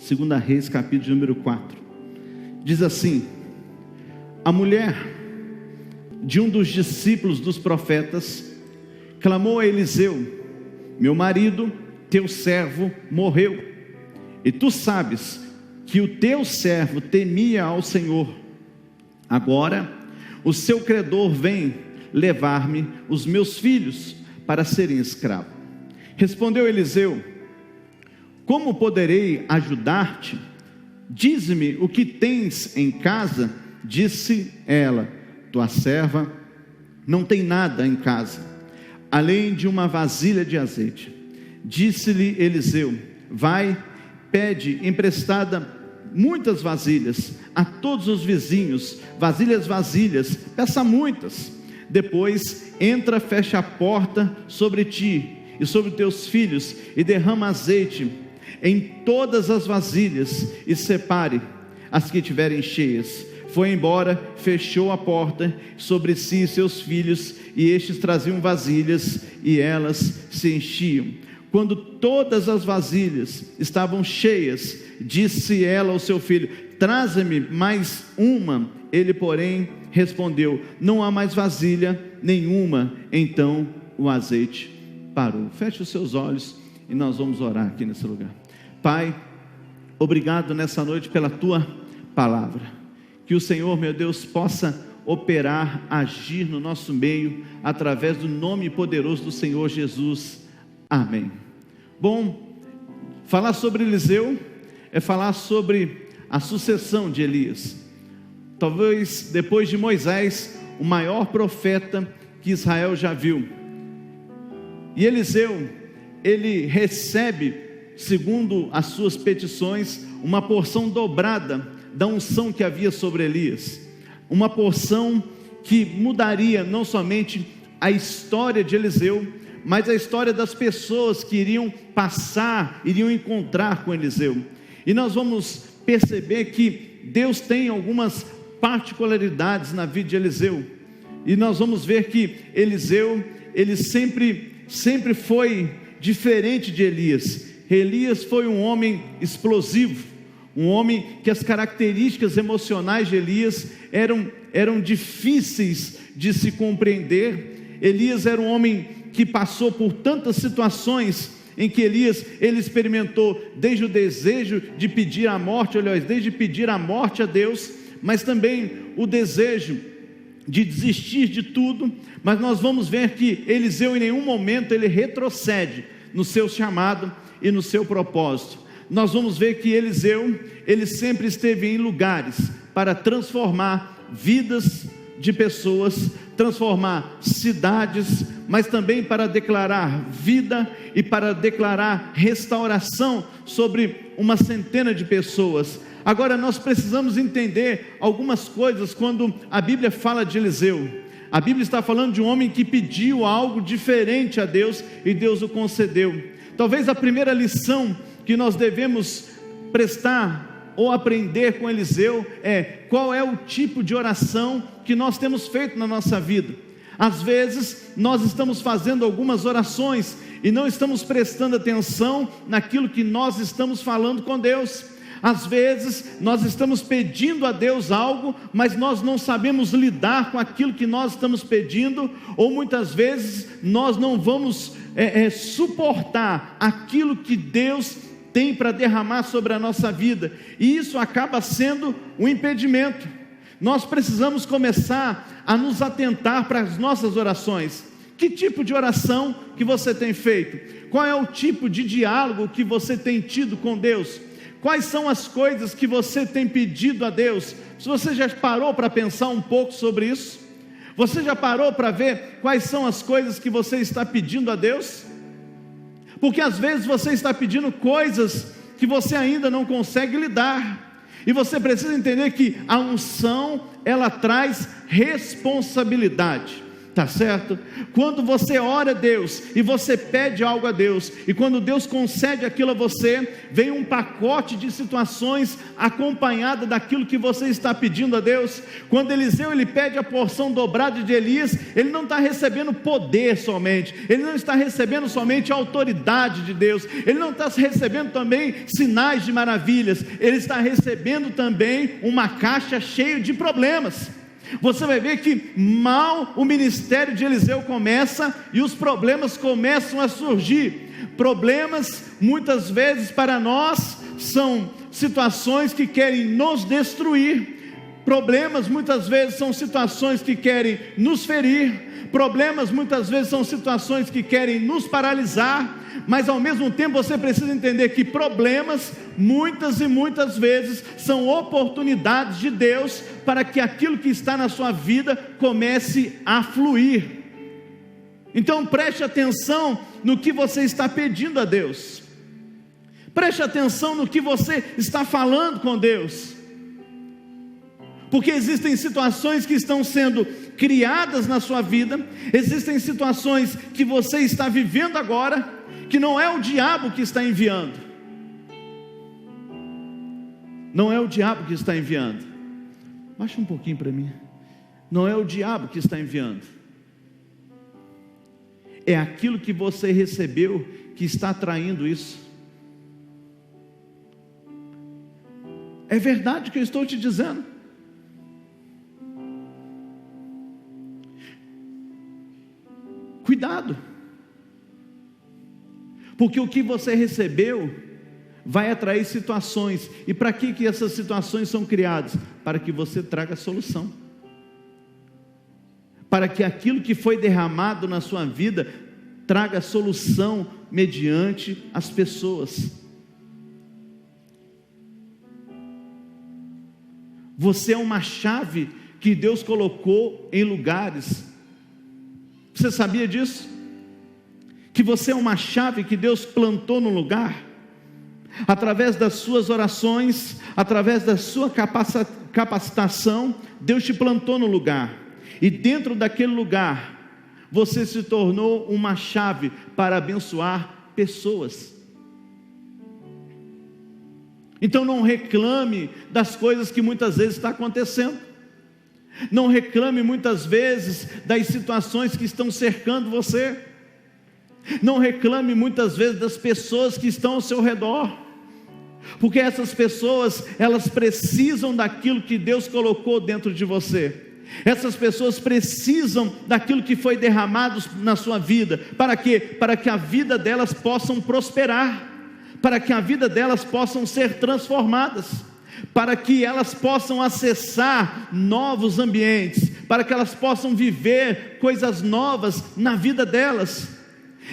2 Reis, capítulo número 4. Diz assim: a mulher de um dos discípulos dos profetas clamou a Eliseu: meu marido, teu servo, morreu, e tu sabes que o teu servo temia ao Senhor. Agora o seu credor vem levar-me os meus filhos para serem escravos. Respondeu Eliseu: como poderei ajudar-te? Dize-me o que tens em casa. Disse ela: tua serva não tem nada em casa, além de uma vasilha de azeite. Disse-lhe Eliseu: vai, pede emprestada muitas vasilhas a todos os vizinhos, vasilhas, peça muitas. Depois entra, fecha a porta sobre ti e sobre teus filhos, e derrama azeite em todas as vasilhas, e separe as que estiverem cheias. Foi embora, fechou a porta sobre si e seus filhos, e estes traziam vasilhas, e elas se enchiam. Quando todas as vasilhas estavam cheias, disse ela ao seu filho: traze-me mais uma. Ele, porém, respondeu: não há mais vasilha nenhuma. Então o azeite parou. Feche os seus olhos e nós vamos orar aqui nesse lugar. Pai, obrigado nessa noite pela tua palavra. Que o Senhor, meu Deus, possa operar, agir no nosso meio, através do nome poderoso do Senhor Jesus. Amém. Bom, falar sobre Eliseu é falar sobre a sucessão de Elias. Talvez depois de Moisés, o maior profeta que Israel já viu. E Eliseu, ele recebe, segundo as suas petições, uma porção dobrada da unção que havia sobre Elias. Uma porção que mudaria não somente a história de Eliseu, mas a história das pessoas que iriam passar, iriam encontrar com Eliseu. E nós vamos perceber que Deus tem algumas particularidades na vida de Eliseu. E nós vamos ver que Eliseu, ele sempre foi diferente de Elias. Elias foi um homem explosivo, um homem que as características emocionais de Elias eram difíceis de se compreender. Elias era um homem que passou por tantas situações em que ele experimentou desde o desejo de pedir a morte, desde pedir a morte a Deus, mas também o desejo de desistir de tudo. Mas nós vamos ver que Eliseu em nenhum momento ele retrocede no seu chamado e no seu propósito. Nós vamos ver que Eliseu, ele sempre esteve em lugares para transformar vidas de pessoas, transformar cidades, mas também para declarar vida e para declarar restauração sobre uma centena de pessoas. Agora nós precisamos entender algumas coisas quando a Bíblia fala de Eliseu. A Bíblia está falando de um homem que pediu algo diferente a Deus e Deus o concedeu. Talvez a primeira lição que nós devemos prestar ou aprender com Eliseu é: qual é o tipo de oração que nós temos feito na nossa vida? Às vezes nós estamos fazendo algumas orações e não estamos prestando atenção naquilo que nós estamos falando com Deus. Às vezes nós estamos pedindo a Deus algo, mas nós não sabemos lidar com aquilo que nós estamos pedindo, ou muitas vezes nós não vamos suportar aquilo que Deus tem para derramar sobre a nossa vida, e isso acaba sendo um impedimento. Nós precisamos começar a nos atentar para as nossas orações. Que tipo de oração que você tem feito? Qual é o tipo de diálogo que você tem tido com Deus? Quais são as coisas que você tem pedido a Deus? Se você já parou para pensar um pouco sobre isso? Você já parou para ver quais são as coisas que você está pedindo a Deus? Porque às vezes você está pedindo coisas que você ainda não consegue lidar, e você precisa entender que a unção, ela traz responsabilidade. Tá certo? Quando você ora a Deus e você pede algo a Deus, e quando Deus concede aquilo a você, vem um pacote de situações acompanhada daquilo que você está pedindo a Deus. Quando Eliseu ele pede a porção dobrada de Elias, ele não está recebendo poder somente, ele não está recebendo somente a autoridade de Deus, ele não está recebendo também sinais de maravilhas, ele está recebendo também uma caixa cheia de problemas. Você vai ver que mal o ministério de Eliseu começa e os problemas começam a surgir. Problemas muitas vezes para nós são situações que querem nos destruir. Problemas muitas vezes são situações que querem nos ferir. Problemas muitas vezes são situações que querem nos paralisar. Mas ao mesmo tempo você precisa entender que problemas muitas e muitas vezes são oportunidades de Deus para que aquilo que está na sua vida comece a fluir. Então preste atenção no que você está pedindo a Deus, preste atenção no que você está falando com Deus, porque existem situações que estão sendo criadas na sua vida, existem situações que você está vivendo agora, que não é o diabo que está enviando, não é o diabo que está enviando, baixa um pouquinho para mim, não é o diabo que está enviando, é aquilo que você recebeu que está atraindo isso. É verdade o que eu estou te dizendo. Cuidado, porque o que você recebeu vai atrair situações. E para que essas situações são criadas? Para que você traga solução, para que aquilo que foi derramado na sua vida traga solução mediante as pessoas. Você é uma chave que Deus colocou em lugares. Você sabia disso? Que você é uma chave que Deus plantou no lugar, através das suas orações, através da sua capacitação, Deus te plantou no lugar, e dentro daquele lugar, você se tornou uma chave para abençoar pessoas. Então não reclame das coisas que muitas vezes está acontecendo, não reclame muitas vezes das situações que estão cercando você, não reclame muitas vezes das pessoas que estão ao seu redor, porque essas pessoas, elas precisam daquilo que Deus colocou dentro de você. Essas pessoas precisam daquilo que foi derramado na sua vida. Para quê? Para que a vida delas possam prosperar, para que a vida delas possam ser transformadas, para que elas possam acessar novos ambientes, para que elas possam viver coisas novas na vida delas.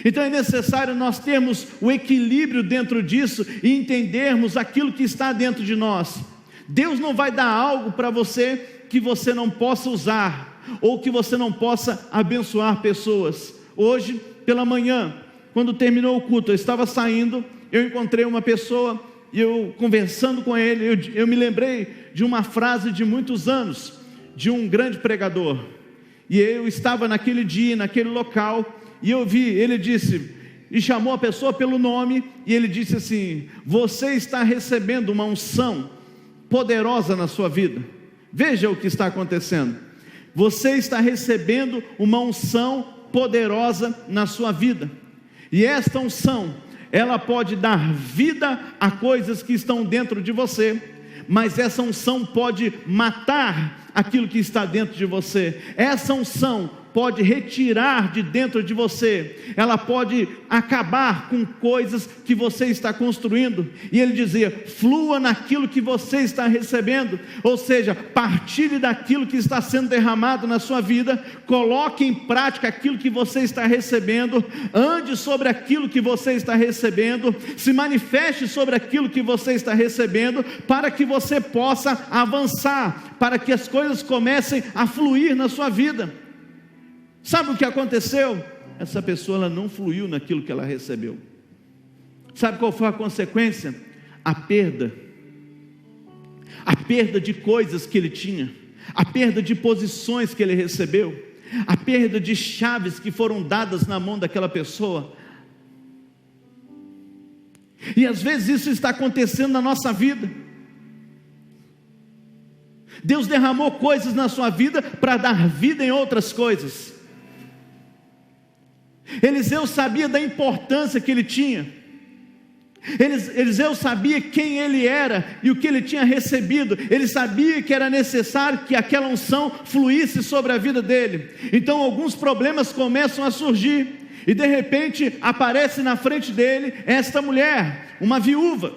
Então é necessário nós termos o equilíbrio dentro disso e entendermos aquilo que está dentro de nós. Deus não vai dar algo para você que você não possa usar, ou que você não possa abençoar pessoas. Hoje pela manhã, quando terminou o culto, eu estava saindo, eu encontrei uma pessoa, e eu conversando com ele, eu me lembrei de uma frase de muitos anos, de um grande pregador, e eu estava naquele dia, naquele local, e eu vi, ele disse, e chamou a pessoa pelo nome, e ele disse assim: você está recebendo uma unção poderosa na sua vida. Veja o que está acontecendo, você está recebendo uma unção poderosa na sua vida, e esta unção, ela pode dar vida a coisas que estão dentro de você, mas essa unção pode matar aquilo que está dentro de você. Essa unção pode retirar de dentro de você, ela pode acabar com coisas que você está construindo. E ele dizia: flua naquilo que você está recebendo, ou seja, partilhe daquilo que está sendo derramado na sua vida, coloque em prática aquilo que você está recebendo, ande sobre aquilo que você está recebendo, se manifeste sobre aquilo que você está recebendo, para que você possa avançar, para que as coisas comecem a fluir na sua vida. Sabe o que aconteceu? Essa pessoa, ela não fluiu naquilo que ela recebeu. Sabe qual foi a consequência? A perda de coisas que ele tinha, a perda de posições que ele recebeu, a perda de chaves que foram dadas na mão daquela pessoa. E às vezes isso está acontecendo na nossa vida. Deus derramou coisas na sua vida para dar vida em outras coisas. Eliseu sabia da importância que ele tinha. Eliseu sabia quem ele era e o que ele tinha recebido. Ele sabia que era necessário que aquela unção fluísse sobre a vida dele. Então alguns problemas começam a surgir, e de repente aparece na frente dele esta mulher, uma viúva,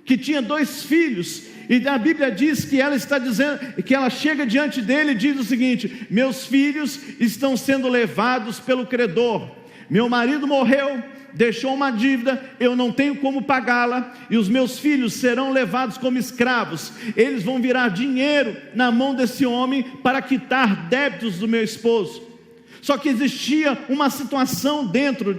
que tinha 2 filhos, e a Bíblia diz que ela está dizendo, que ela chega diante dele e diz o seguinte: meus filhos estão sendo levados pelo credor, meu marido morreu, deixou uma dívida, eu não tenho como pagá-la, e os meus filhos serão levados como escravos, eles vão virar dinheiro na mão desse homem para quitar débitos do meu esposo. Só que existia uma situação dentro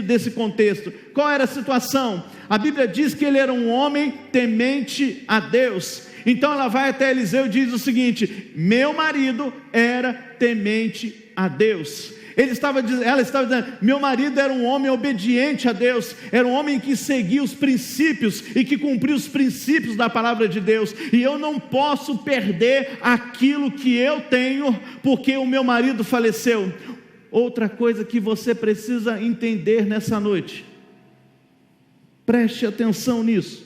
desse contexto. Qual era a situação? A Bíblia diz que ele era um homem temente a Deus. Então ela vai até Eliseu e diz o seguinte: meu marido era temente a Deus. Ela estava dizendo, meu marido era um homem obediente a Deus, era um homem que seguia os princípios e que cumpria os princípios da palavra de Deus, e eu não posso perder aquilo que eu tenho, porque o meu marido faleceu. Outra coisa que você precisa entender nessa noite, preste atenção nisso: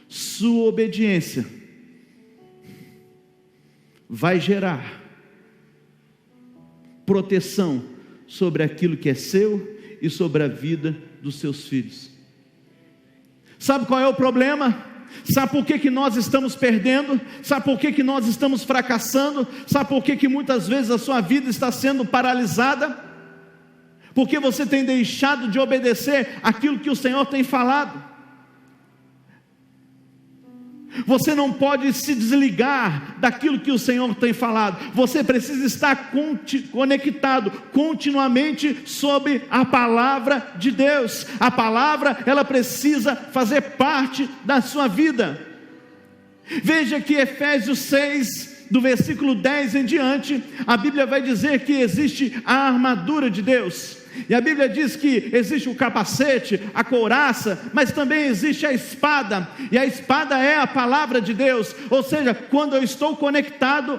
sua obediência vai gerar proteção sobre aquilo que é seu e sobre a vida dos seus filhos. Sabe qual é o problema? Sabe por que nós estamos perdendo? Sabe por que nós estamos fracassando? Sabe por que muitas vezes a sua vida está sendo paralisada? Porque você tem deixado de obedecer aquilo que o Senhor tem falado. Você não pode se desligar daquilo que o Senhor tem falado. Você precisa estar conectado continuamente sobre a palavra de Deus. A palavra, ela precisa fazer parte da sua vida. Veja que Efésios 6, do versículo 10 em diante, a Bíblia vai dizer que existe a armadura de Deus. E a Bíblia diz que existe o capacete, a couraça, mas também existe a espada, e a espada é a palavra de Deus. Ou seja, quando eu estou conectado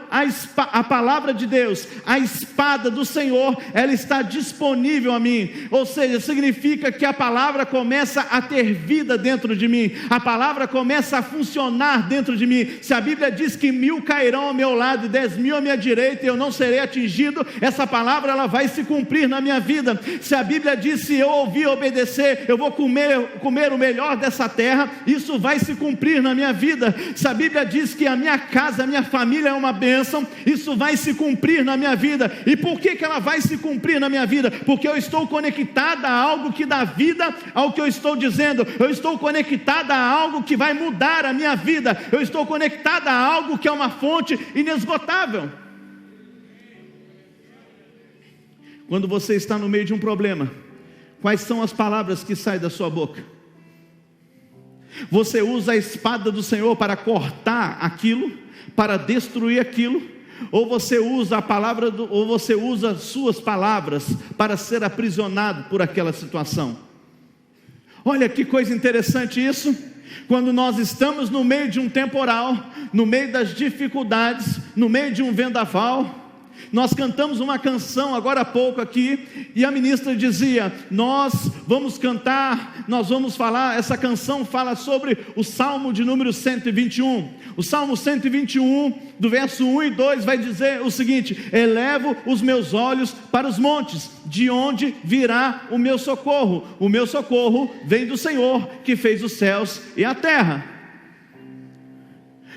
à palavra de Deus, a espada do Senhor, ela está disponível a mim. Ou seja, significa que a palavra começa a ter vida dentro de mim, a palavra começa a funcionar dentro de mim. Se a Bíblia diz que 1000 cairão ao meu lado e 10.000 à minha direita, e eu não serei atingido, essa palavra ela vai se cumprir na minha vida. Se a Bíblia diz, se eu ouvir e obedecer, eu vou comer o melhor dessa terra, isso vai se cumprir na minha vida. Se a Bíblia diz que a minha casa, a minha família é uma bênção, isso vai se cumprir na minha vida. E por que ela vai se cumprir na minha vida? Porque eu estou conectada a algo que dá vida ao que eu estou dizendo. Eu estou conectada a algo que vai mudar a minha vida. Eu estou conectada a algo que é uma fonte inesgotável. Quando você está no meio de um problema, quais são as palavras que saem da sua boca? Você usa a espada do Senhor para cortar aquilo, para destruir aquilo, ou você usa ou você usa suas palavras para ser aprisionado por aquela situação? Olha que coisa interessante isso. Quando nós estamos no meio de um temporal, no meio das dificuldades, no meio de um vendaval, nós cantamos uma canção agora há pouco aqui, e a ministra dizia, nós vamos cantar, nós vamos falar, essa canção fala sobre o Salmo de número 121, o Salmo 121, do verso 1 e 2, vai dizer o seguinte, elevo os meus olhos para os montes, de onde virá o meu socorro vem do Senhor, que fez os céus e a terra.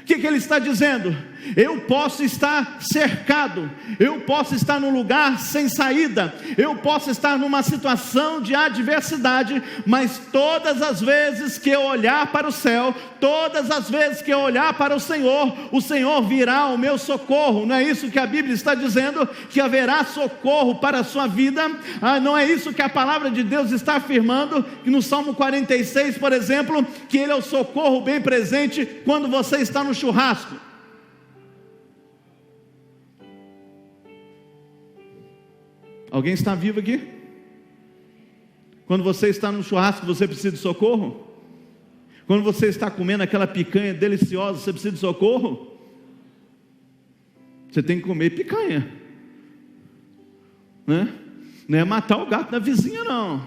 O que ele está dizendo? Eu posso estar cercado, eu posso estar num lugar sem saída, eu posso estar numa situação de adversidade, mas todas as vezes que eu olhar para o céu, todas as vezes que eu olhar para o Senhor virá ao meu socorro. Não é isso que a Bíblia está dizendo? Que haverá socorro para a sua vida? Não é isso que a palavra de Deus está afirmando? Que no Salmo 46, por exemplo, que Ele é o socorro bem presente quando você está no churrasco. Alguém está vivo aqui? Quando você está no churrasco, você precisa de socorro? Quando você está comendo aquela picanha deliciosa, você precisa de socorro? Você tem que comer picanha, né? Não é matar o gato da vizinha, não.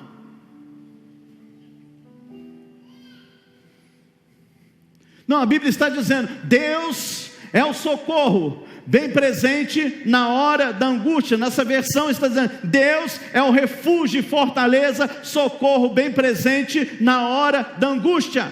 Não, a Bíblia está dizendo: Deus é o socorro bem presente na hora da angústia. Nessa versão está dizendo: Deus é o refúgio e fortaleza, socorro bem presente na hora da angústia.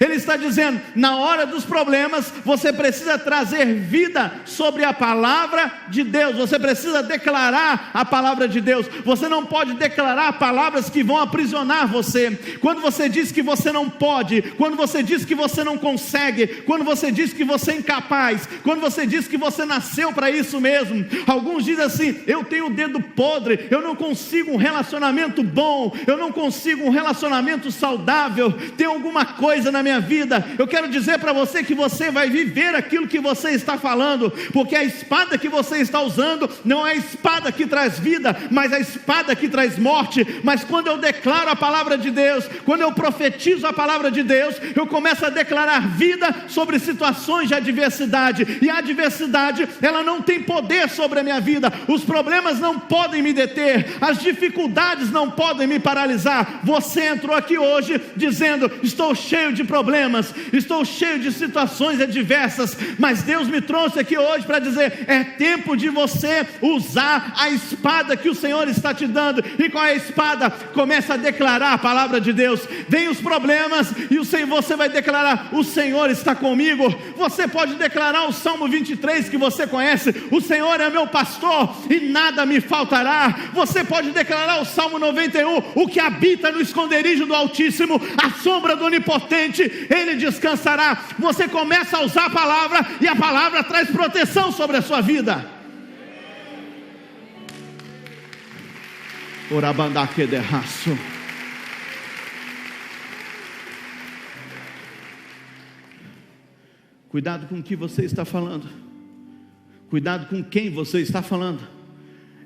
Ele está dizendo: na hora dos problemas, você precisa trazer vida sobre a palavra de Deus, você precisa declarar a palavra de Deus. Você não pode declarar palavras que vão aprisionar você. Quando você diz que você não pode, quando você diz que você não consegue, quando você diz que você é incapaz, quando você diz que você nasceu para isso mesmo. Alguns dizem assim: eu tenho o dedo podre, eu não consigo um relacionamento bom, eu não consigo um relacionamento saudável, tem alguma coisa na minha vida. Eu quero dizer para você que você vai viver aquilo que você está falando, porque a espada que você está usando não é a espada que traz vida, mas a espada que traz morte. Mas quando eu declaro a palavra de Deus, quando eu profetizo a palavra de Deus, eu começo a declarar vida sobre situações de adversidade, e a adversidade, ela não tem poder sobre a minha vida. Os problemas não podem me deter, as dificuldades não podem me paralisar. Você entrou aqui hoje dizendo: estou cheio de problemas, estou cheio de situações adversas, mas Deus me trouxe aqui hoje para dizer: é tempo de você usar a espada que o Senhor está te dando. E qual é a espada? Começa a declarar a palavra de Deus. Vem os problemas e você vai declarar: o Senhor está comigo. Você pode declarar o Salmo 23 que você conhece: o Senhor é meu pastor e nada me faltará. Você pode declarar o Salmo 91: o que habita no esconderijo do Altíssimo, à sombra do Onipotente, ele descansará. Você começa a usar a palavra, e a palavra traz proteção sobre a sua vida. Orabandaque de raço. Cuidado com o que você está falando. Cuidado com quem você está falando.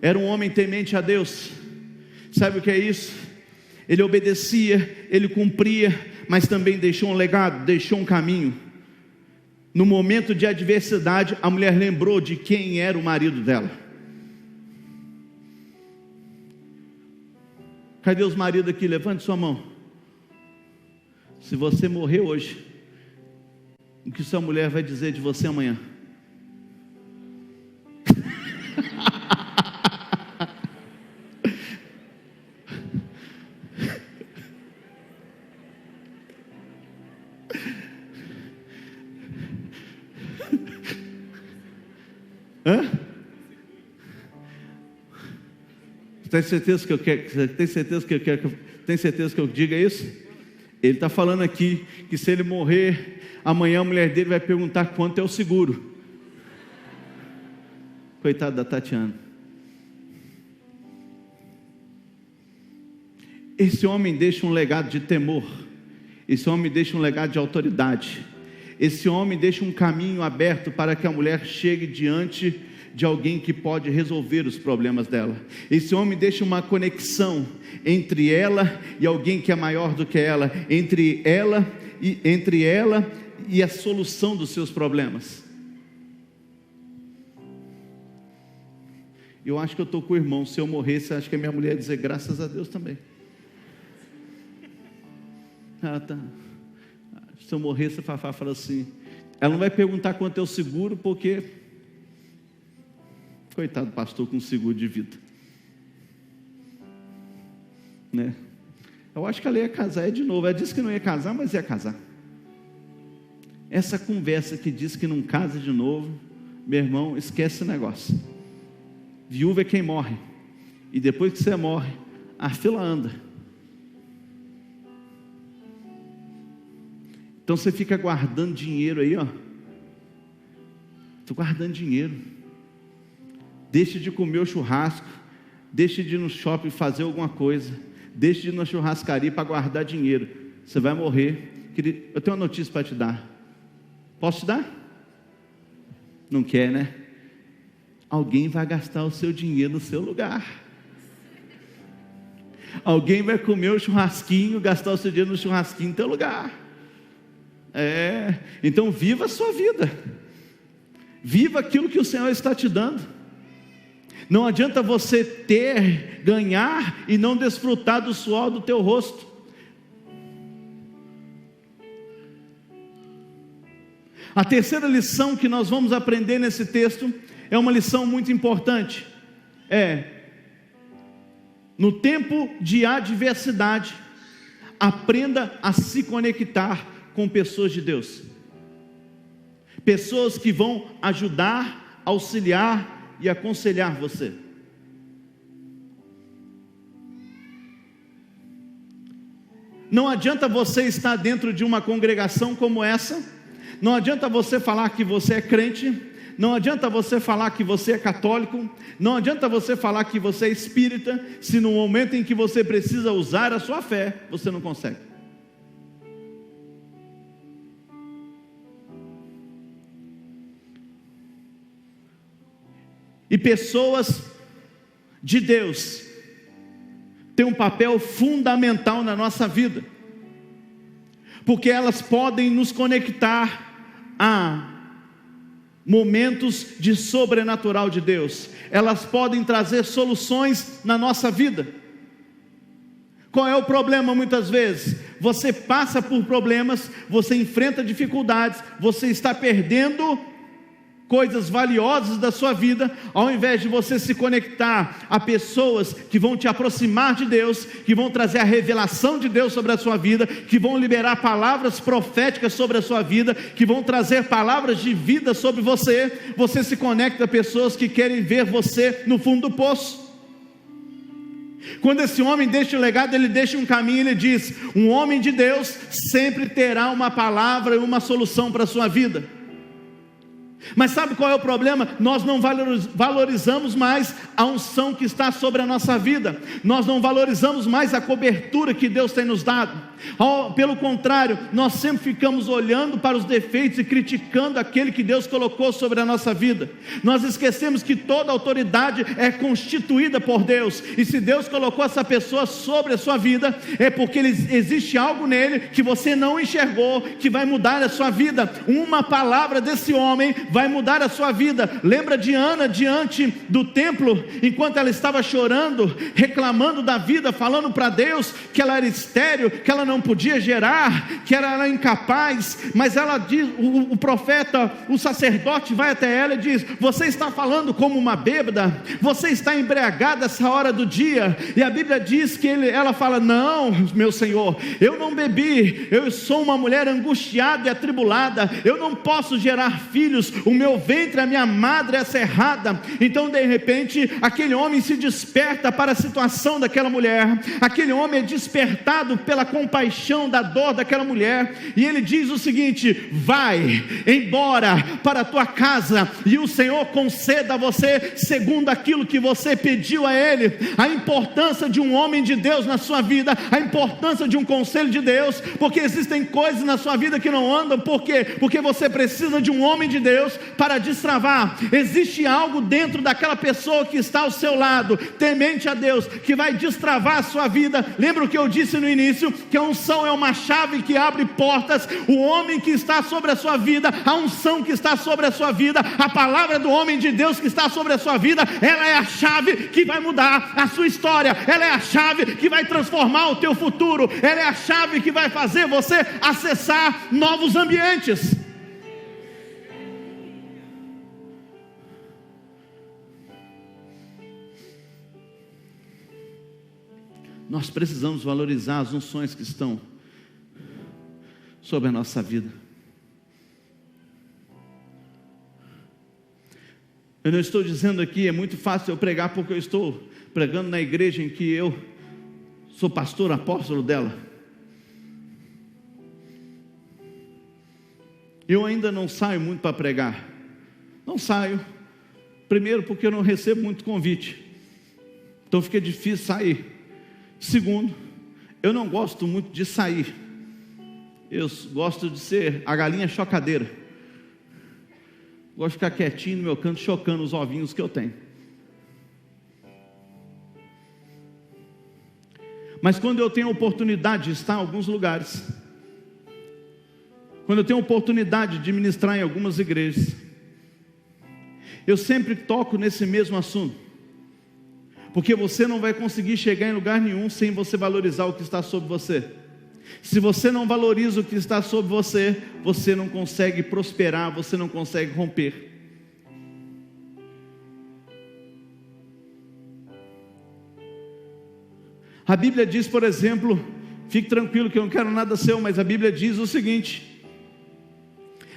Era um homem temente a Deus. Sabe o que é isso? Ele obedecia, ele cumpria, mas também deixou um legado, deixou um caminho. No momento de adversidade, a mulher lembrou de quem era o marido dela. Cadê os maridos aqui? Levante sua mão. Se você morrer hoje, o que sua mulher vai dizer de você amanhã? Hã? Tem certeza que eu quero? Tem certeza que eu quero? Tem certeza que eu diga isso? Ele está falando aqui que se ele morrer amanhã, a mulher dele vai perguntar quanto é o seguro. Coitado da Tatiana. Esse homem deixa um legado de temor. Esse homem deixa um legado de autoridade. Esse homem deixa um caminho aberto para que a mulher chegue diante de alguém que pode resolver os problemas dela. Esse homem deixa uma conexão entre ela e alguém que é maior do que ela, entre ela e a solução dos seus problemas. Eu acho que eu estou com o irmão. Se eu morresse, acho que a minha mulher ia dizer graças a Deus também. Tá. Se eu morresse, a Fafá fala assim, ela não vai perguntar quanto é o seguro, porque coitado do pastor com seguro de vida, né? Eu acho que ela ia casar de novo. Ela disse que não ia casar, mas ia casar. Essa conversa que diz que não casa de novo, meu irmão, esquece esse negócio. Viúva é quem morre, e depois que você morre, a fila anda. Então você fica guardando dinheiro aí, ó. Estou guardando dinheiro. Deixe de comer o churrasco, deixe de ir no shopping fazer alguma coisa, deixe de ir na churrascaria para guardar dinheiro. Você vai morrer. Querido, eu tenho uma notícia para te dar. Posso te dar? Não quer, né? alguém vai gastar o seu dinheiro no seu lugar. Alguém vai comer o churrasquinho, gastar o seu dinheiro no churrasquinho no teu lugar. Então viva a sua vida. Viva aquilo que o Senhor está te dando. Não adianta você ter, ganhar e não desfrutar do suor do teu rosto. A terceira lição que nós vamos aprender nesse texto é uma lição muito importante. No tempo de adversidade, aprenda a se conectar com pessoas de Deus. Pessoas que vão ajudar, auxiliar e aconselhar você. Não adianta você estar dentro de uma congregação como essa, não adianta você falar que você é crente, não adianta você falar que você é católico, não adianta você falar que você é espírita, se no momento em que você precisa usar a sua fé, você não consegue. E pessoas de Deus têm um papel fundamental na nossa vida, porque elas podem nos conectar a momentos de sobrenatural de Deus. Elas podem trazer soluções na nossa vida. Qual é o problema muitas vezes? Você passa por problemas, você enfrenta dificuldades, você está perdendo coisas valiosas da sua vida, ao invés de você se conectar a pessoas que vão te aproximar de Deus, que vão trazer a revelação de Deus sobre a sua vida, que vão liberar palavras proféticas sobre a sua vida, que vão trazer palavras de vida sobre você. Você se conecta a pessoas que querem ver você no fundo do poço. Quando esse homem deixa o legado, ele deixa um caminho, ele diz: um homem de Deus sempre terá uma palavra e uma solução para a sua vida. Mas sabe qual é o problema? Nós não valorizamos mais a unção que está sobre a nossa vida. Nós não valorizamos mais a cobertura que Deus tem nos dado. Pelo contrário, nós sempre ficamos olhando para os defeitos e criticando aquele que Deus colocou sobre a nossa vida. Nós esquecemos que toda autoridade é constituída por Deus, e se Deus colocou essa pessoa sobre a sua vida, é porque existe algo nele que você não enxergou, que vai mudar a sua vida. Uma palavra desse homem vai mudar a sua vida. Lembra de Ana diante do templo, enquanto ela estava chorando, reclamando da vida, falando para Deus que ela era estéril, que ela não podia gerar, que ela era incapaz. Mas ela diz, o profeta, o sacerdote vai até ela e diz: você está falando como uma bêbada, você está embriagada essa hora do dia. E a Bíblia diz que ela fala: não, meu Senhor, eu não bebi, eu sou uma mulher angustiada e atribulada, eu não posso gerar filhos, o meu ventre, a minha madre é cerrada. Então de repente aquele homem se desperta para a situação daquela mulher, aquele homem é despertado pela compaixão da dor daquela mulher, e ele diz o seguinte: vai embora para a tua casa, e o Senhor conceda a você segundo aquilo que você pediu a Ele. A importância de um homem de Deus na sua vida, a importância de um conselho de Deus, porque existem coisas na sua vida que não andam. Por quê? Porque você precisa de um homem de Deus para destravar. Existe algo dentro daquela pessoa que está ao seu lado, temente a Deus, que vai destravar a sua vida. Lembra o que eu disse no início? Que a unção é uma chave que abre portas. O homem que está sobre a sua vida, a unção que está sobre a sua vida, a palavra do homem de Deus que está sobre a sua vida, ela é a chave que vai mudar a sua história, ela é a chave que vai transformar o teu futuro, ela é a chave que vai fazer você acessar novos ambientes. Nós precisamos valorizar as unções que estão sobre a nossa vida. Eu não estou dizendo aqui, é muito fácil eu pregar, porque eu estou pregando na igreja em que eu sou pastor, apóstolo dela. Eu ainda não saio muito para pregar. Não saio. Primeiro, porque eu não recebo muito convite, então fica difícil sair. Segundo, eu não gosto muito de sair. Eu gosto de ser a galinha chocadeira. Gosto de ficar quietinho no meu canto, chocando os ovinhos que eu tenho. Mas quando eu tenho a oportunidade de estar em alguns lugares, quando eu tenho a oportunidade de ministrar em algumas igrejas, eu sempre toco nesse mesmo assunto, porque você não vai conseguir chegar em lugar nenhum sem você valorizar o que está sobre você. Se você não valoriza o que está sobre você, você não consegue prosperar, você não consegue romper. A Bíblia diz, por exemplo, fique tranquilo que eu não quero nada seu, mas a Bíblia diz o seguinte: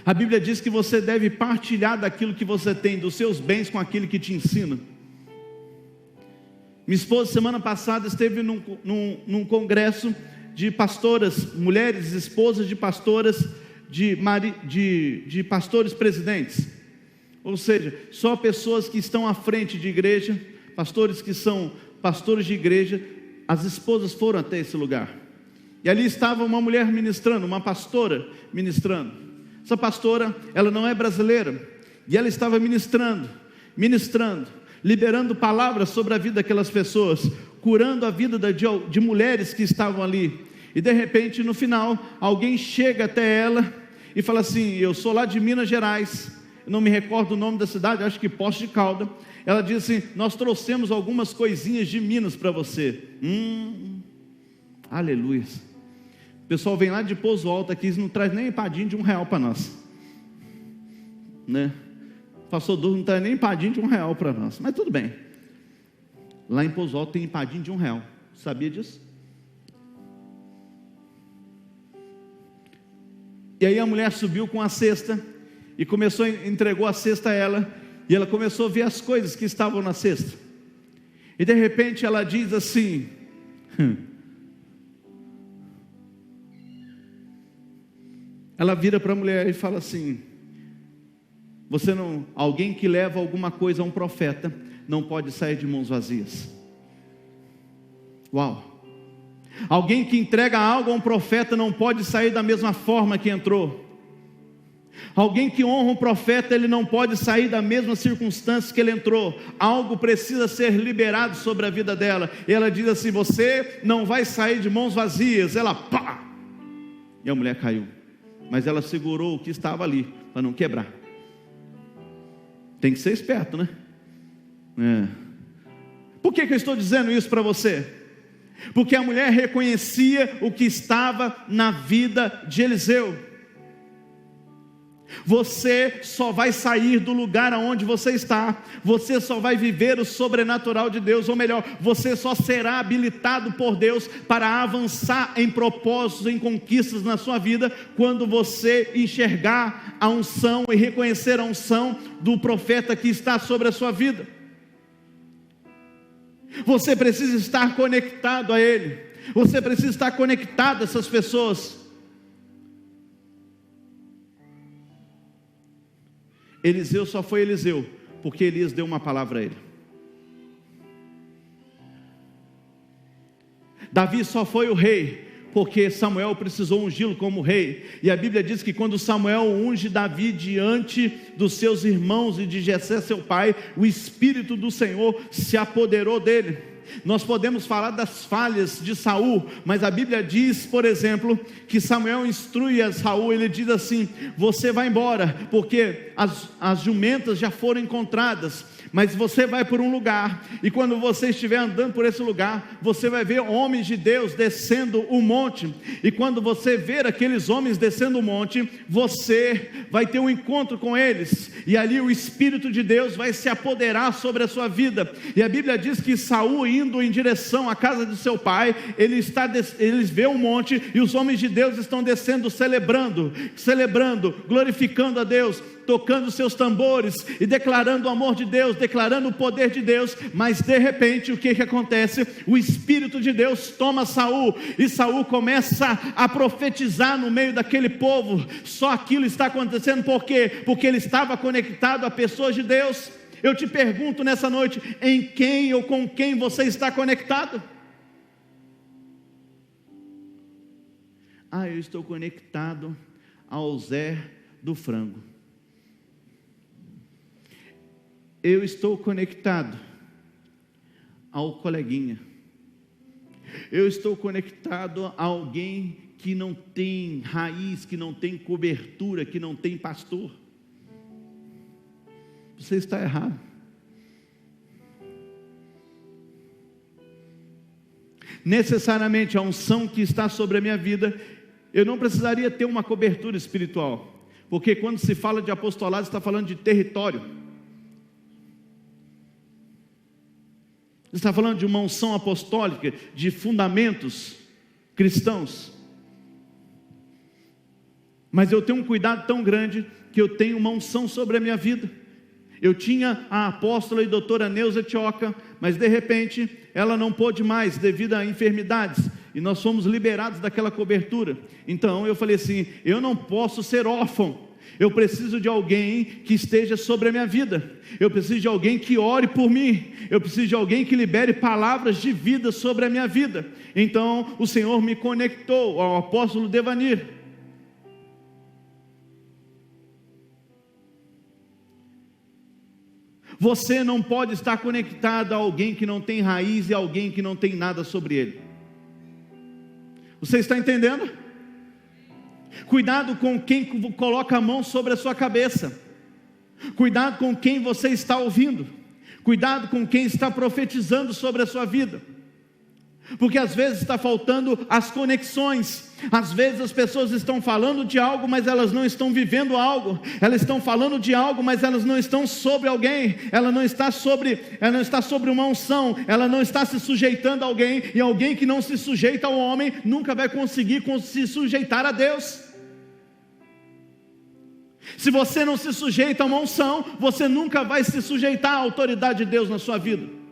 a Bíblia diz que você deve partilhar daquilo que você tem, dos seus bens com aquele que te ensina. Minha esposa, semana passada, esteve num congresso de pastoras, mulheres, esposas de pastoras, de pastores presidentes. Ou seja, só pessoas que estão à frente de igreja, pastores que são pastores de igreja. As esposas foram até esse lugar, e ali estava uma mulher ministrando, uma pastora ministrando. Essa pastora, ela não é brasileira, e ela estava ministrando, liberando palavras sobre a vida daquelas pessoas, curando a vida de mulheres que estavam ali. E de repente, no final, alguém chega até ela e fala assim: eu sou lá de Minas Gerais, eu não me recordo o nome da cidade, acho que Poços de Caldas. Ela diz assim: nós trouxemos algumas coisinhas de Minas para você. Aleluia. O pessoal vem lá de Pouso Alto aqui, não traz nem empadinho de R$1 para nós, né? Pastor Duro não traz nem empadinho de R$1 para nós, mas tudo bem. Lá em Pouso Alto tem empadinho de R$1, sabia disso? E aí a mulher subiu com a cesta e entregou a cesta a ela. E ela começou a ver as coisas que estavam na cesta. E de repente ela diz assim: ela vira para a mulher e fala assim: alguém que leva alguma coisa a um profeta não pode sair de mãos vazias. Uau! Alguém que entrega algo a um profeta não pode sair da mesma forma que entrou. Alguém que honra um profeta, ele não pode sair da mesma circunstância que ele entrou. Algo precisa ser liberado sobre a vida dela. E ela diz assim: você não vai sair de mãos vazias. Ela pá! E a mulher caiu. Mas ela segurou o que estava ali, para não quebrar. Tem que ser esperto, né? Por que eu estou dizendo isso para você? Porque a mulher reconhecia o que estava na vida de Eliseu. Você só vai sair do lugar aonde você está, você só vai viver o sobrenatural de Deus, ou melhor, você só será habilitado por Deus para avançar em propósitos, em conquistas na sua vida, quando você enxergar a unção e reconhecer a unção do profeta que está sobre a sua vida. Você precisa estar conectado a Ele, você precisa estar conectado a essas pessoas. Eliseu só foi Eliseu porque Elias deu uma palavra a ele. Davi só foi o rei porque Samuel precisou ungí-lo como rei. E a Bíblia diz que quando Samuel unge Davi diante dos seus irmãos e de Jessé seu pai, o Espírito do Senhor se apoderou dele. Nós podemos falar das falhas de Saul, mas a Bíblia diz, por exemplo, que Samuel instrui a Saul. Ele diz assim: você vai embora, porque as jumentas já foram encontradas, mas você vai por um lugar, e quando você estiver andando por esse lugar, você vai ver homens de Deus descendo o monte, e quando você ver aqueles homens descendo o monte, você vai ter um encontro com eles, e ali o Espírito de Deus vai se apoderar sobre a sua vida. E a Bíblia diz que Saul, indo em direção à casa de seu pai, eles vê um monte, e os homens de Deus estão descendo, celebrando, glorificando a Deus, tocando seus tambores e declarando o amor de Deus, declarando o poder de Deus. Mas de repente, o que acontece? O Espírito de Deus toma Saul, e Saul começa a profetizar no meio daquele povo. Só aquilo está acontecendo, por quê? Porque ele estava conectado a pessoas de Deus. Eu te pergunto nessa noite: em quem ou com quem você está conectado? Eu estou conectado ao Zé do frango. eu estou conectado ao coleguinha. Eu estou conectado a alguém que não tem raiz, que não tem cobertura, que não tem pastor. Você está errado. Necessariamente a unção que está sobre a minha vida, eu não precisaria ter uma cobertura espiritual, porque quando se fala de apostolado, está falando de território, está falando de uma unção apostólica, de fundamentos cristãos. Mas eu tenho um cuidado tão grande, que eu tenho uma unção sobre a minha vida. Eu tinha a apóstola e doutora Neuza Tioca, mas de repente ela não pôde mais devido a enfermidades, e nós fomos liberados daquela cobertura. Então eu falei assim, eu não posso ser órfão, eu preciso de alguém que esteja sobre a minha vida, eu preciso de alguém que ore por mim, eu preciso de alguém que libere palavras de vida sobre a minha vida. Então o Senhor me conectou ao apóstolo Devanir. Você não pode estar conectado a alguém que não tem raiz e a alguém que não tem nada sobre ele. Você está entendendo? Cuidado com quem coloca a mão sobre a sua cabeça. Cuidado com quem você está ouvindo. Cuidado com quem está profetizando sobre a sua vida. Porque às vezes está faltando as conexões. Às vezes as pessoas estão falando de algo, mas elas não estão vivendo algo. Elas estão falando de algo, mas elas não estão sobre alguém. Ela não está sobre uma unção. Ela não está se sujeitando a alguém. E alguém que não se sujeita ao homem nunca vai conseguir se sujeitar a Deus. Se você não se sujeita a uma unção, você nunca vai se sujeitar à autoridade de Deus na sua vida.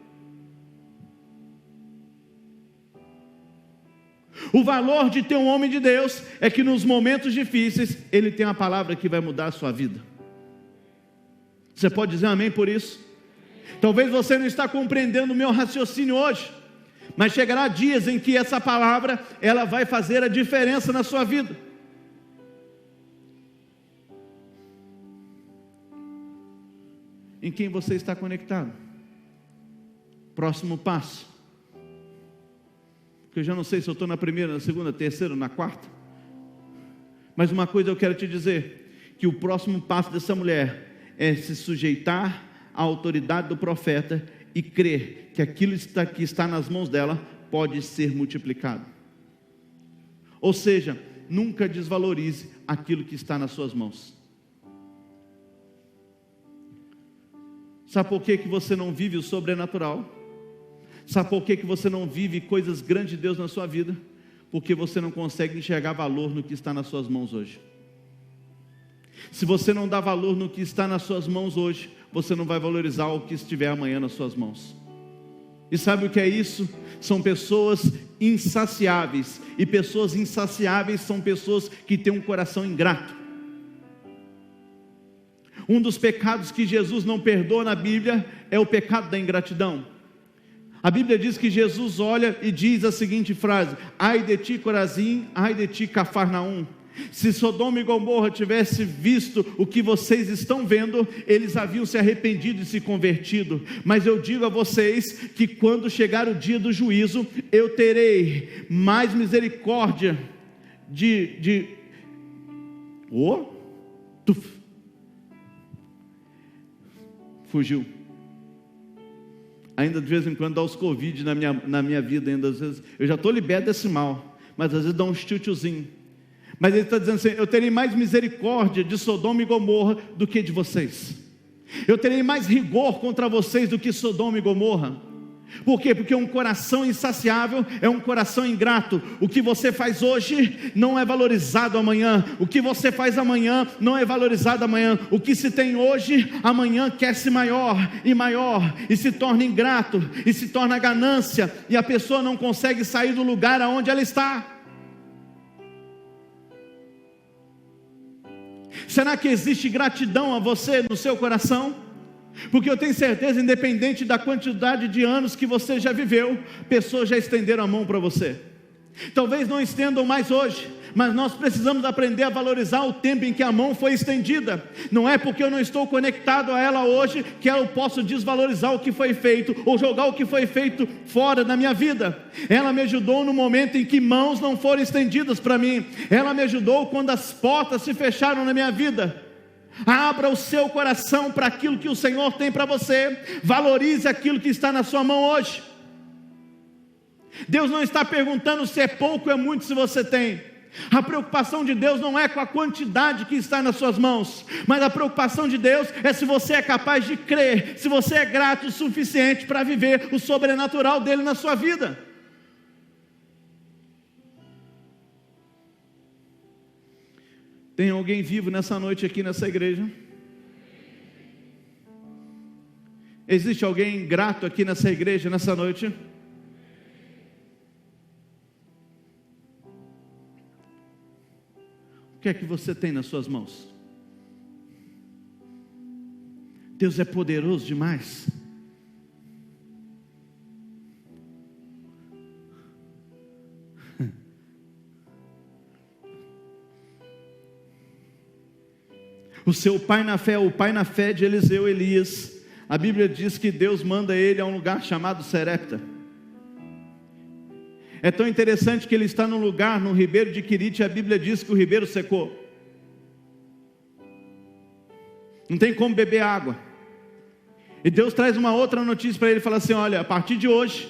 O valor de ter um homem de Deus é que nos momentos difíceis ele tem a palavra que vai mudar a sua vida. Você pode dizer amém por isso? Talvez você não está compreendendo o meu raciocínio hoje, mas chegará dias em que essa palavra ela vai fazer a diferença na sua vida. Em quem você está conectado? Próximo passo. Porque eu já não sei se eu estou na primeira, na segunda, terceira, na quarta. Mas uma coisa eu quero te dizer, que o próximo passo dessa mulher é se sujeitar à autoridade do profeta e crer que aquilo que está nas mãos dela pode ser multiplicado. Ou seja, nunca desvalorize aquilo que está nas suas mãos. Sabe por que você não vive o sobrenatural? Sabe por que você não vive coisas grandes de Deus na sua vida? Porque você não consegue enxergar valor no que está nas suas mãos hoje. Se você não dá valor no que está nas suas mãos hoje, você não vai valorizar o que estiver amanhã nas suas mãos. E sabe o que é isso? São pessoas insaciáveis. E pessoas insaciáveis são pessoas que têm um coração ingrato. Um dos pecados que Jesus não perdoa na Bíblia é o pecado da ingratidão. A Bíblia diz que Jesus olha e diz a seguinte frase: ai de ti Corazim, ai de ti Cafarnaum. Se Sodoma e Gomorra tivesse visto o que vocês estão vendo, eles haviam se arrependido e se convertido. Mas eu digo a vocês que quando chegar o dia do juízo, eu terei mais misericórdia fugiu. Ainda de vez em quando dá os Covid na minha vida, ainda às vezes, eu já estou liberto desse mal, mas às vezes dá um tchutchuzinho. Mas ele está dizendo assim: eu terei mais misericórdia de Sodoma e Gomorra do que de vocês. Eu terei mais rigor contra vocês do que Sodoma e Gomorra. Por quê? Porque um coração insaciável é um coração ingrato. O que você faz hoje não é valorizado amanhã. O que você faz amanhã não é valorizado amanhã. O que se tem hoje, amanhã quer-se maior, e se torna ingrato, e se torna ganância, e a pessoa não consegue sair do lugar aonde ela está. Será que existe gratidão a você no seu coração? Porque eu tenho certeza, independente da quantidade de anos que você já viveu, pessoas já estenderam a mão para você. Talvez não estendam mais hoje, mas nós precisamos aprender a valorizar o tempo em que a mão foi estendida. Não é porque eu não estou conectado a ela hoje que eu posso desvalorizar o que foi feito ou jogar o que foi feito fora da minha vida. Ela me ajudou no momento em que mãos não foram estendidas para mim. Ela me ajudou quando as portas se fecharam na minha vida. Abra o seu coração para aquilo que o Senhor tem para você. Valorize aquilo que está na sua mão hoje. Deus não está perguntando se é pouco ou é muito se você tem. A preocupação de Deus não é com a quantidade que está nas suas mãos, mas a preocupação de Deus é se você é capaz de crer, se você é grato o suficiente para viver o sobrenatural dele na sua vida. Tem alguém vivo nessa noite aqui nessa igreja? Existe alguém grato aqui nessa igreja nessa noite? O que é que você tem nas suas mãos? Deus é poderoso demais. O seu pai na fé, o pai na fé de Eliseu, Elias, a Bíblia diz que Deus manda ele a um lugar chamado Serepta. É tão interessante que ele está num lugar, no ribeiro de Querite, a Bíblia diz que o ribeiro secou. Não tem como beber água. E Deus traz uma outra notícia para ele, fala assim: olha, a partir de hoje,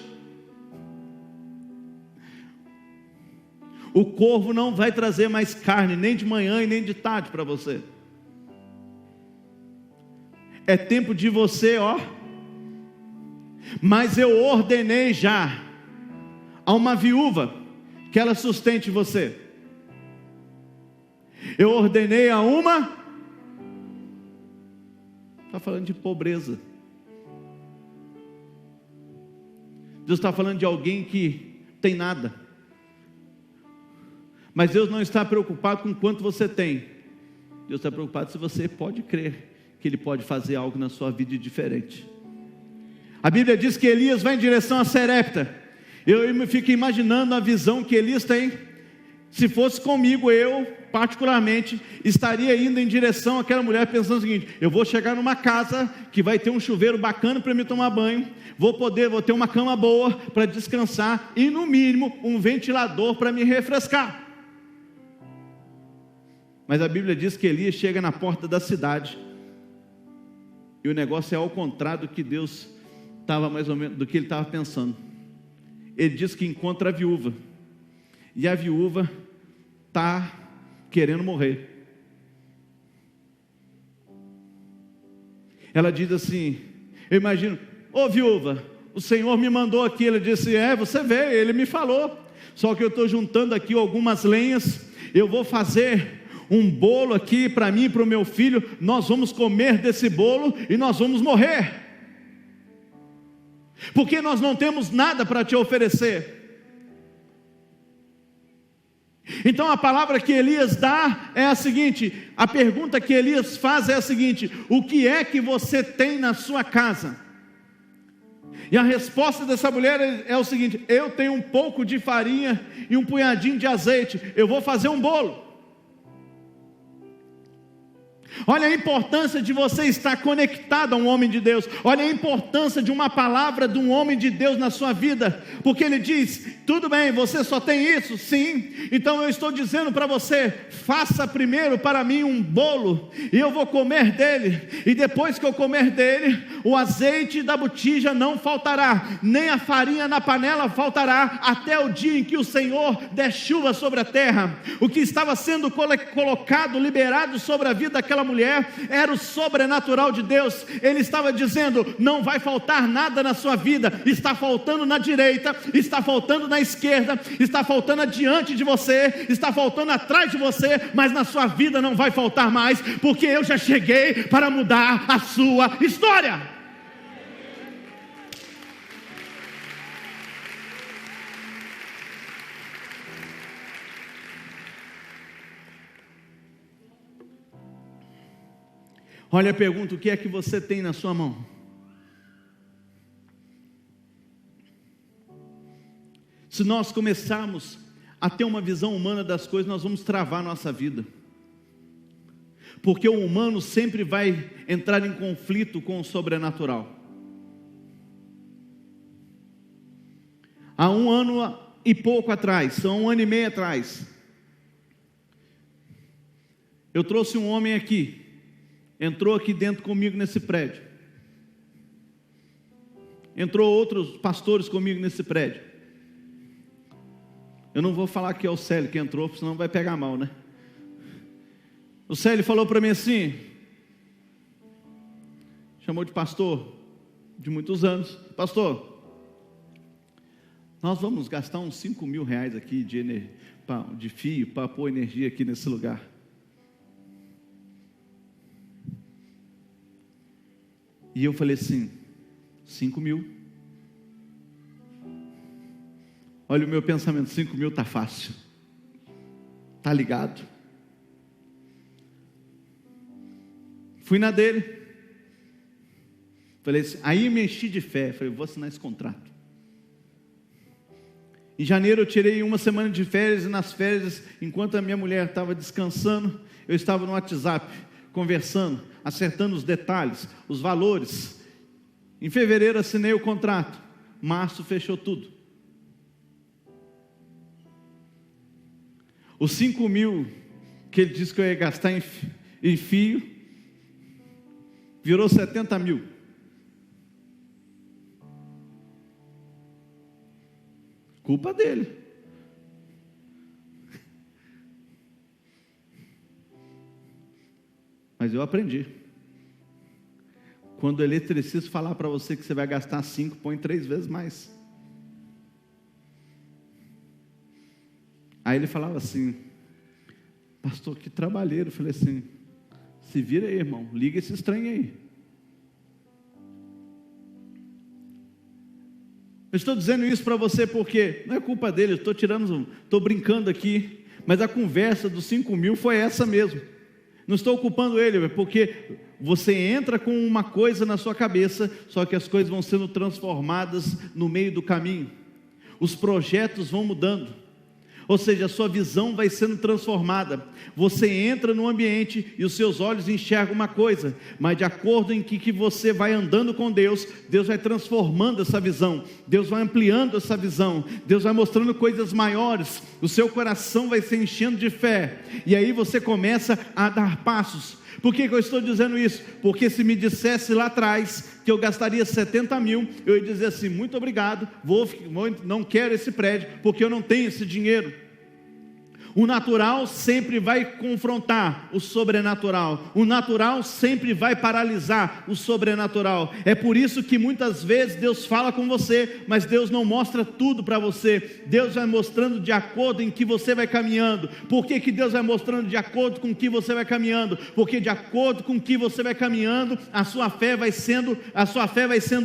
o corvo não vai trazer mais carne, nem de manhã e nem de tarde para você. É tempo de você, mas eu ordenei já a uma viúva que ela sustente você. Eu ordenei a uma, está falando de pobreza. Deus está falando de alguém que tem nada, mas Deus não está preocupado com quanto você tem. Deus está preocupado se você pode crer que Ele pode fazer algo na sua vida diferente. A Bíblia diz que Elias vai em direção a Serepta. Eu fico imaginando a visão que Elias tem. Se fosse comigo, eu particularmente estaria indo em direção àquela mulher, pensando o seguinte: eu vou chegar numa casa que vai ter um chuveiro bacana para me tomar banho, vou ter uma cama boa para descansar e no mínimo um ventilador para me refrescar. Mas a Bíblia diz que Elias chega na porta da cidade e o negócio é ao contrário do que Deus estava mais ou menos, do que ele estava pensando. Ele diz que encontra a viúva, e a viúva está querendo morrer. Ela diz assim, eu imagino: ô viúva, o Senhor me mandou aqui. Ele disse: você veio, Ele me falou, só que eu estou juntando aqui algumas lenhas, eu vou fazer um bolo aqui para mim e para o meu filho, nós vamos comer desse bolo e nós vamos morrer, porque nós não temos nada para te oferecer. Então a palavra que Elias dá é a seguinte, a pergunta que Elias faz é a seguinte: o que é que você tem na sua casa? E a resposta dessa mulher é o seguinte: eu tenho um pouco de farinha e um punhadinho de azeite, eu vou fazer um bolo. Olha a importância de você estar conectado a um homem de Deus. Olha a importância de uma palavra de um homem de Deus na sua vida, porque ele diz: tudo bem, você só tem isso? Sim, então eu estou dizendo para você: faça primeiro para mim um bolo, e eu vou comer dele, e depois que eu comer dele, o azeite da botija não faltará, nem a farinha na panela faltará, até o dia em que o Senhor der chuva sobre a terra. O que estava sendo colocado, liberado sobre a vida daquela mulher, era o sobrenatural de Deus. Ele estava dizendo: não vai faltar nada na sua vida, está faltando na direita, está faltando na esquerda, está faltando adiante de você, está faltando atrás de você, mas na sua vida não vai faltar mais, porque eu já cheguei para mudar a sua história. Olha a pergunta: o que é que você tem na sua mão? Se nós começarmos a ter uma visão humana das coisas, nós vamos travar nossa vida. Porque o humano sempre vai entrar em conflito com o sobrenatural. Há 1 ano e pouco atrás, há 1 ano e meio atrás, eu trouxe um homem aqui, entrou aqui dentro comigo nesse prédio. Entrou outros pastores comigo nesse prédio. Eu não vou falar que é o Célio que entrou, senão vai pegar mal, né? O Célio falou para mim assim, chamou de pastor de muitos anos: pastor, nós vamos gastar uns 5 mil reais aqui de fio para pôr energia aqui nesse lugar. E eu falei assim: 5 mil? Olha o meu pensamento: 5 mil está fácil, está ligado. Fui na dele, falei assim, aí me enchi de fé, falei: vou assinar esse contrato. Em janeiro eu tirei 1 semana de férias, e nas férias, enquanto a minha mulher estava descansando, eu estava no WhatsApp, conversando, acertando os detalhes, os valores. Em fevereiro assinei o contrato, março fechou tudo. Os 5 mil que ele disse que eu ia gastar em fio, virou 70 mil. Culpa dele. Mas eu aprendi. Quando o eletricista falar para você que você vai gastar 5, põe 3 vezes mais. Aí ele falava assim: pastor, que trabalheiro. Eu falei assim: se vira aí, irmão, liga esse trem aí. Eu estou dizendo isso para você porque não é culpa dele, eu estou brincando aqui, mas a conversa dos 5 mil foi essa mesmo. Não estou culpando ele, porque você entra com uma coisa na sua cabeça, só que as coisas vão sendo transformadas no meio do caminho. Os projetos vão mudando. Ou seja, a sua visão vai sendo transformada. Você entra no ambiente e os seus olhos enxergam uma coisa, mas de acordo em que você vai andando com Deus, Deus vai transformando essa visão, Deus vai ampliando essa visão, Deus vai mostrando coisas maiores, o seu coração vai se enchendo de fé, e aí você começa a dar passos. Por que eu estou dizendo isso? Porque se me dissesse lá atrás que eu gastaria 70 mil, eu ia dizer assim: muito obrigado, não quero esse prédio, porque eu não tenho esse dinheiro. O natural sempre vai confrontar o sobrenatural. O natural sempre vai paralisar o sobrenatural. É por isso que muitas vezes Deus fala com você, mas Deus não mostra tudo para você. Deus vai mostrando de acordo em que você vai caminhando. Por que Deus vai mostrando de acordo com o que você vai caminhando? Porque de acordo com o que você vai caminhando, a sua fé vai sendo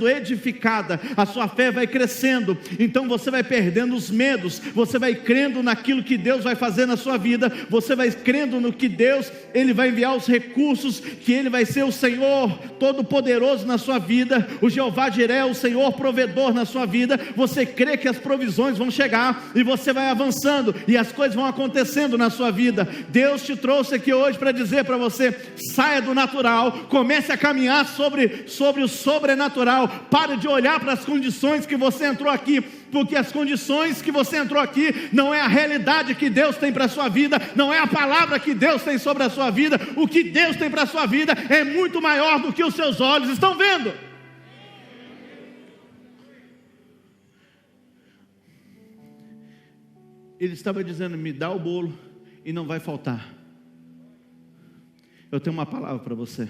edificada, a sua fé vai crescendo. Então você vai perdendo os medos, você vai crendo naquilo que Deus vai fazer na sua vida, você vai crendo no que Deus, Ele vai enviar os recursos, que Ele vai ser o Senhor Todo-Poderoso na sua vida, o Jeová Jiré, o Senhor Provedor na sua vida. Você crê que as provisões vão chegar, e você vai avançando, e as coisas vão acontecendo na sua vida. Deus te trouxe aqui hoje para dizer para você: saia do natural, comece a caminhar sobre o sobrenatural. Pare de olhar para as condições que você entrou aqui, porque as condições que você entrou aqui não é a realidade que Deus tem para a sua vida, não é a palavra que Deus tem sobre a sua vida. O que Deus tem para a sua vida é muito maior do que os seus olhos estão vendo. Ele estava dizendo: me dá o bolo e não vai faltar. Eu tenho uma palavra para você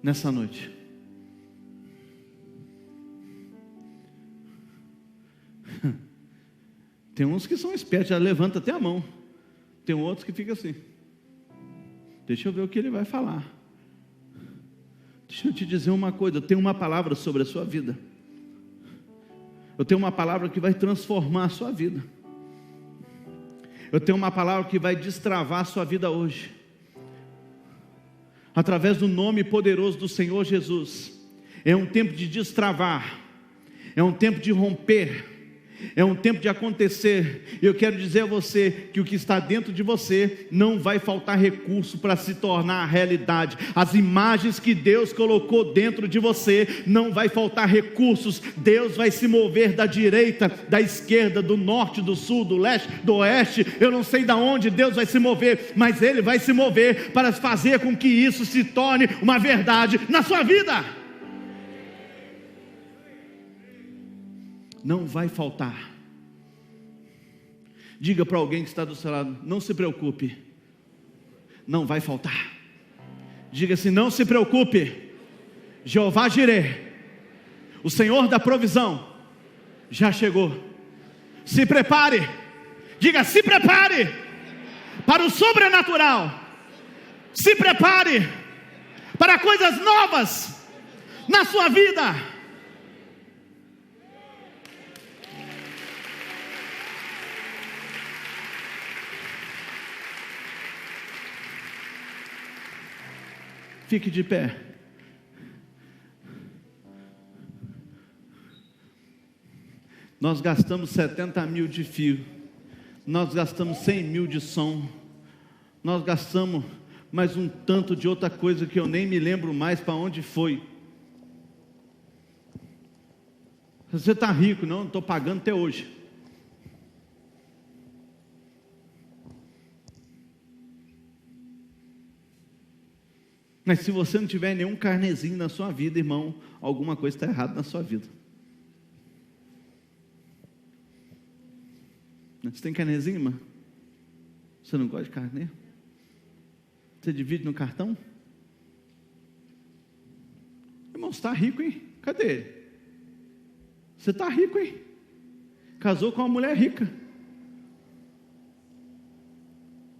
nessa noite. Tem uns que são espertos, já levanta até a mão. Tem outros que ficam assim: deixa eu ver o que ele vai falar. Deixa eu te dizer uma coisa, eu tenho uma palavra sobre a sua vida. Eu tenho uma palavra que vai transformar a sua vida. Eu tenho uma palavra que vai destravar a sua vida hoje, através do nome poderoso do Senhor Jesus. É um tempo de destravar, é um tempo de romper, É um tempo de acontecer. Eu quero dizer a você que o que está dentro de você não vai faltar recurso para se tornar a realidade. As imagens que Deus colocou dentro de você, não vai faltar recursos. Deus vai se mover da direita, da esquerda, do norte, do sul, do leste, do oeste. Eu não sei de onde Deus vai se mover, mas Ele vai se mover para fazer com que isso se torne uma verdade na sua vida. Não vai faltar. Diga para alguém que está do seu lado: não se preocupe, não vai faltar. Diga assim: não se preocupe, Jeová Jireh, o Senhor da provisão, já chegou. Se prepare, diga: se prepare para o sobrenatural, se prepare para coisas novas na sua vida. Fique de pé. Nós gastamos 70 mil de fio, nós gastamos 100 mil de som, nós gastamos mais um tanto de outra coisa que eu nem me lembro mais para onde foi. Você está rico? Não estou pagando até hoje. Mas se você não tiver nenhum carnezinho na sua vida, irmão, alguma coisa está errada na sua vida. Você tem carnezinho, irmão? Você não gosta de carnê? Você divide no cartão? Irmão, você está rico, hein? Cadê ele? Você está rico, hein? Casou com uma mulher rica.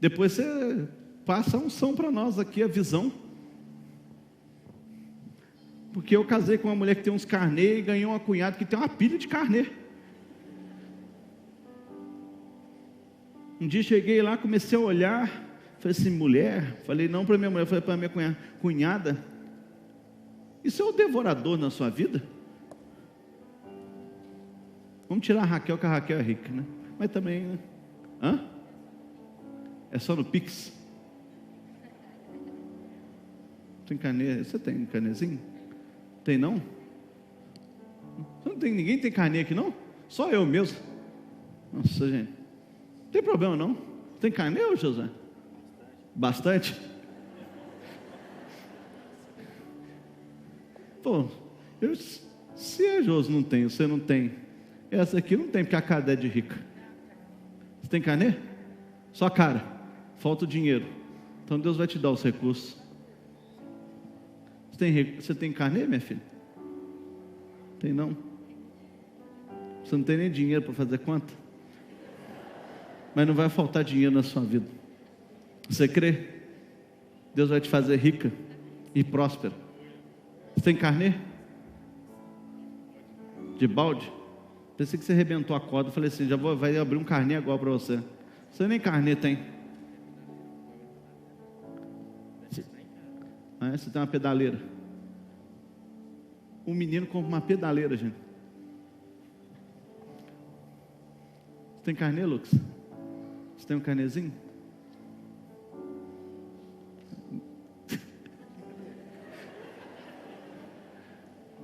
Depois você passa a unção para nós aqui, a visão. Porque eu casei com uma mulher que tem uns carnê e ganhei uma cunhada que tem uma pilha de carnê. Um dia cheguei lá, comecei a olhar, falei assim: mulher, falei não para minha mulher, falei para minha cunhada, isso é o devorador na sua vida? Vamos tirar a Raquel, que a Raquel é rica, né? Mas também, né? Hã? É só no Pix? Tem carnê? Você tem carnezinho? Tem não? Não tem, ninguém tem carnê aqui não? Só eu mesmo. Nossa, gente, não tem problema não. Tem carnê, ô José? Bastante? Pô, se a José não tem, você não tem, essa aqui não tem, porque a cara é de rica. Você tem carnê? Só cara, falta o dinheiro. Então Deus vai te dar os recursos. Você tem carnê, minha filha? Tem não? Você não tem nem dinheiro para fazer conta? Mas não vai faltar dinheiro na sua vida. Você crê? Deus vai te fazer rica e próspera. Você tem carnê? De balde? Pensei que você arrebentou a corda. Falei assim: vai abrir um carnê agora para você. Você nem carnê tem. Você tem uma pedaleira. Um menino compra uma pedaleira, gente. Você tem carnê, Lucas? Você tem um carnezinho?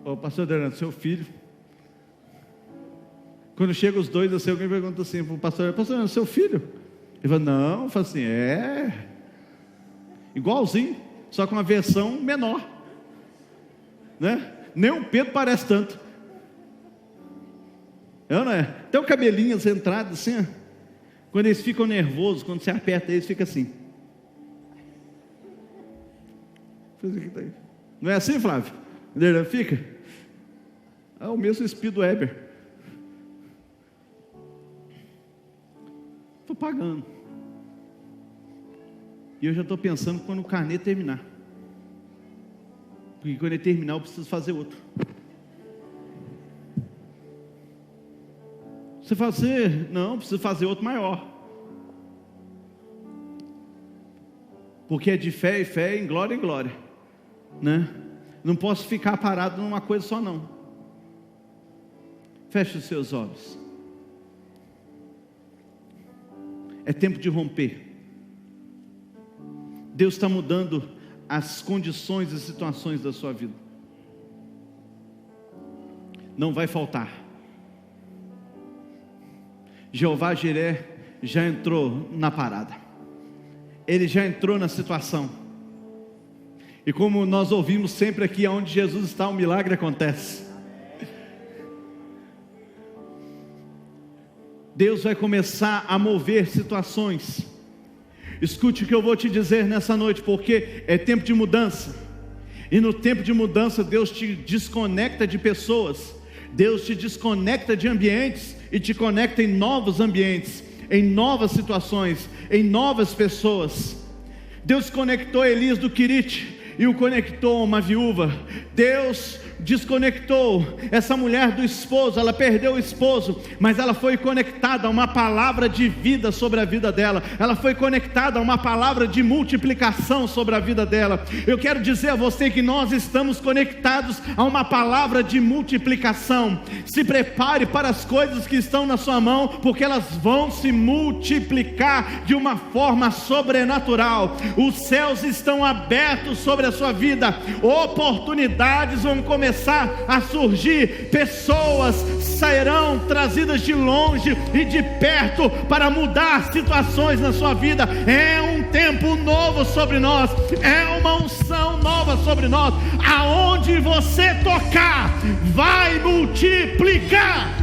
Ô, pastor Adriano, seu filho. Quando chega os dois, assim, alguém pergunta assim para o pastor Adriano, seu filho? Ele fala: não. Fala assim: é igualzinho, só com uma versão menor, né? Nem o Pedro parece tanto. Não é? Tem o cabelinho centrado assim, ó. Quando eles ficam nervosos, quando você aperta eles, fica assim. Não é assim, Flávio? Não fica? É o mesmo Speed Weber. Estou pagando. E eu já estou pensando quando o carnê terminar. Porque quando ele terminar, eu preciso fazer outro. Você fazer? Não, preciso fazer outro maior. Porque é de fé em fé, em glória, né? Não posso ficar parado numa coisa só não. Feche os seus olhos. É tempo de romper. Deus está mudando as condições e situações da sua vida. Não vai faltar. Jeová Jiré já entrou na parada. Ele já entrou na situação. E como nós ouvimos sempre aqui, onde Jesus está, o milagre acontece. Deus vai começar a mover situações. Escute o que eu vou te dizer nessa noite, porque é tempo de mudança. E no tempo de mudança, Deus te desconecta de pessoas, Deus te desconecta de ambientes e te conecta em novos ambientes, em novas situações, em novas pessoas. Deus conectou Elias do Querite e o conectou a uma viúva. Deus desconectou essa mulher do esposo. Ela perdeu o esposo, mas ela foi conectada a uma palavra de vida sobre a vida dela. Ela foi conectada a uma palavra de multiplicação sobre a vida dela. Eu quero dizer a você que nós estamos conectados a uma palavra de multiplicação. Se prepare para as coisas que estão na sua mão, porque elas vão se multiplicar de uma forma sobrenatural. Os céus estão abertos sobre a sua vida. Oportunidades vão começar a surgir, pessoas sairão trazidas de longe e de perto para mudar situações na sua vida. É um tempo novo sobre nós, é uma unção nova sobre nós. Aonde você tocar, vai multiplicar.